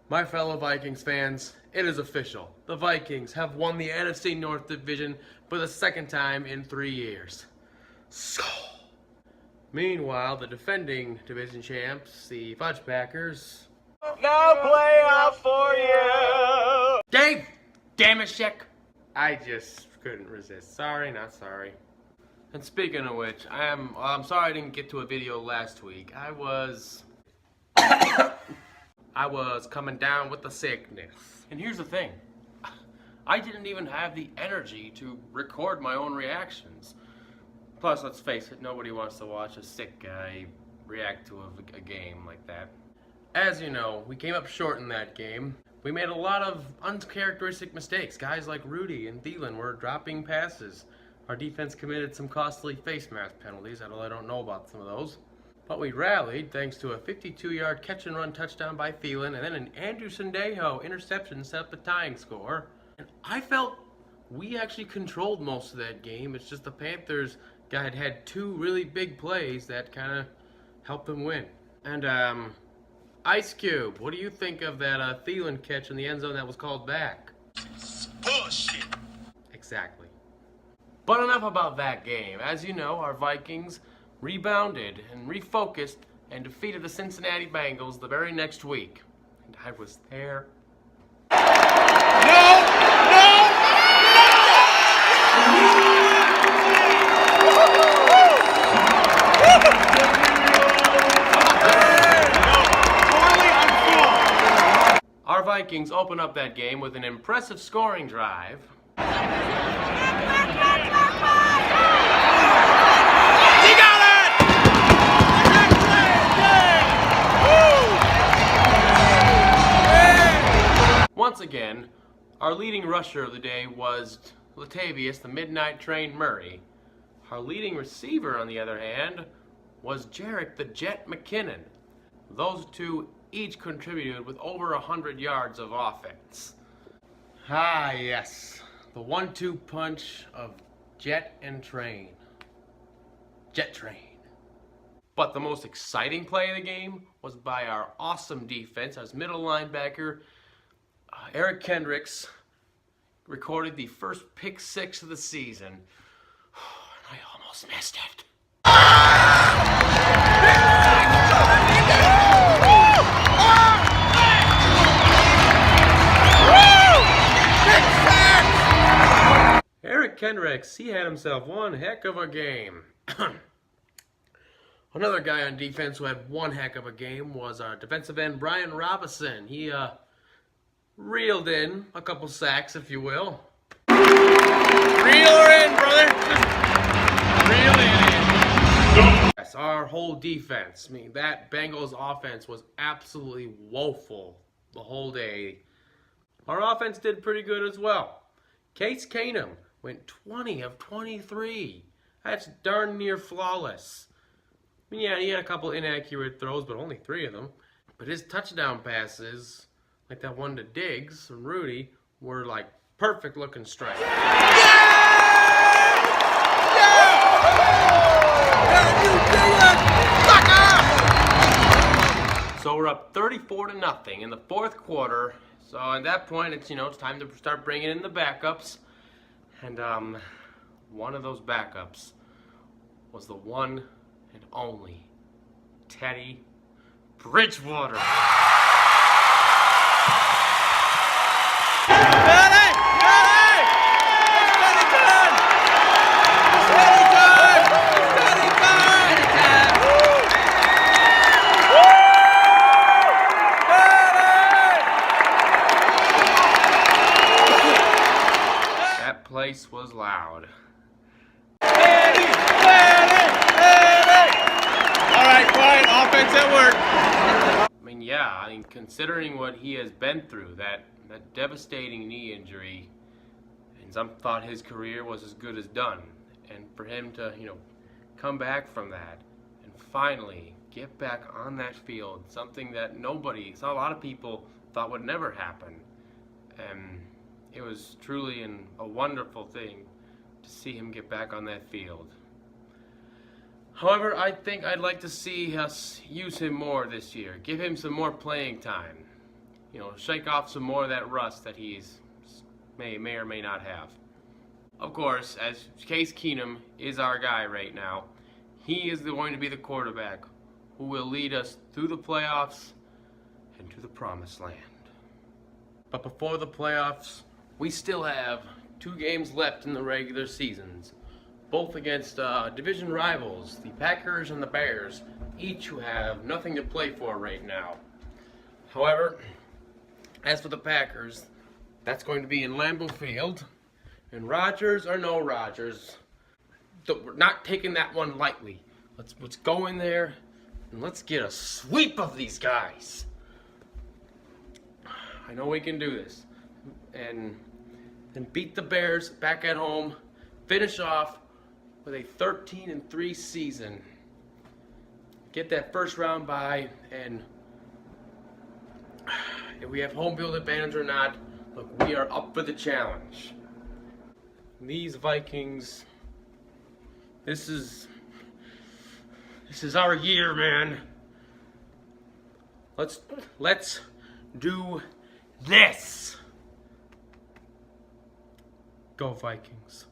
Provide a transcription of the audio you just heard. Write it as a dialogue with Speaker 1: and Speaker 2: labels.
Speaker 1: My fellow Vikings fans, it is official. The Vikings have won the NFC North Division for the second time in 3 years. Meanwhile, the defending division champs, the Fudge Packers,
Speaker 2: no playoff for you!
Speaker 1: Dave! Damn it, Sheck! I just couldn't resist. Sorry, not sorry. And speaking of which, I'm sorry I didn't get to a video last week. I was coming down with the sickness. And here's the thing. I didn't even have the energy to record my own reactions. Plus, let's face it, nobody wants to watch a sick guy react to a game like that. As you know, we came up short in that game. We made a lot of uncharacteristic mistakes. Guys like Rudy and Thielen were dropping passes. Our defense committed some costly face mask penalties. I don't know about some of those. But we rallied thanks to a 52-yard catch-and-run touchdown by Thielen, and then an Andrew Sendejo interception set up the tying score. And I felt we actually controlled most of that game. It's just the Panthers had two really big plays that kind of helped them win. And Ice Cube, what do you think of that Thielen catch in the end zone that was called back?
Speaker 2: Bullshit!
Speaker 1: Exactly. But enough about that game. As you know, our Vikings rebounded and refocused and defeated the Cincinnati Bengals the very next week. And I was there. Our Vikings open up that game with an impressive scoring drive. Once again, our leading rusher of the day was Latavius, the Midnight Train Murray. Our leading receiver, on the other hand, was Jarek the Jet McKinnon. Those two each contributed with over 100 yards of offense. Ah, yes. The 1-2 punch of Jet and Train. Jet Train. But the most exciting play of the game was by our awesome defense. Our middle linebacker, Eric Kendricks, recorded the first pick six of the season. I almost missed it. Eric Kendricks, he had himself one heck of a game. Another guy on defense who had one heck of a game was our defensive end, Brian Robinson. He reeled in a couple sacks, if you will. Reel her in, brother. Just reel it in. Yes, our whole defense. I mean, that Bengals offense was absolutely woeful the whole day. Our offense did pretty good as well. Case Keenum went 20 of 23. That's darn near flawless. I mean, yeah, he had a couple inaccurate throws, but only 3 of them. But his touchdown passes, like that one to Diggs from Rudy, were like perfect looking strikes. So we're up 34-0 in the fourth quarter. So at that point, it's time to start bringing in the backups. And one of those backups was the one and only Teddy Bridgewater. That place was loud.
Speaker 2: Offense at work.
Speaker 1: I mean, yeah, considering what he has been through, that devastating knee injury, and some thought his career was as good as done. And for him to, come back from that and finally get back on that field, something that a lot of people thought would never happen. And it was truly a wonderful thing to see him get back on that field. However, I think I'd like to see us use him more this year. Give him some more playing time. shake off some more of that rust that he's may or may not have. Of course, as Case Keenum is our guy right now, he is going to be the quarterback who will lead us through the playoffs and to the promised land. But before the playoffs, we still have 2 games left in the regular seasons, both against division rivals, the Packers and the Bears, each who have nothing to play for right now. However, as for the Packers, that's going to be in Lambeau Field, and Rodgers or no Rodgers, we're not taking that one lightly. Let's go in there and let's get a sweep of these guys. I know we can do this, and beat the Bears back at home, finish off with a 13-3 season, get that first round bye, and if we have home field advantage or not, look, we are up for the challenge. These Vikings, this is our year, man. Let's do this. Go Vikings.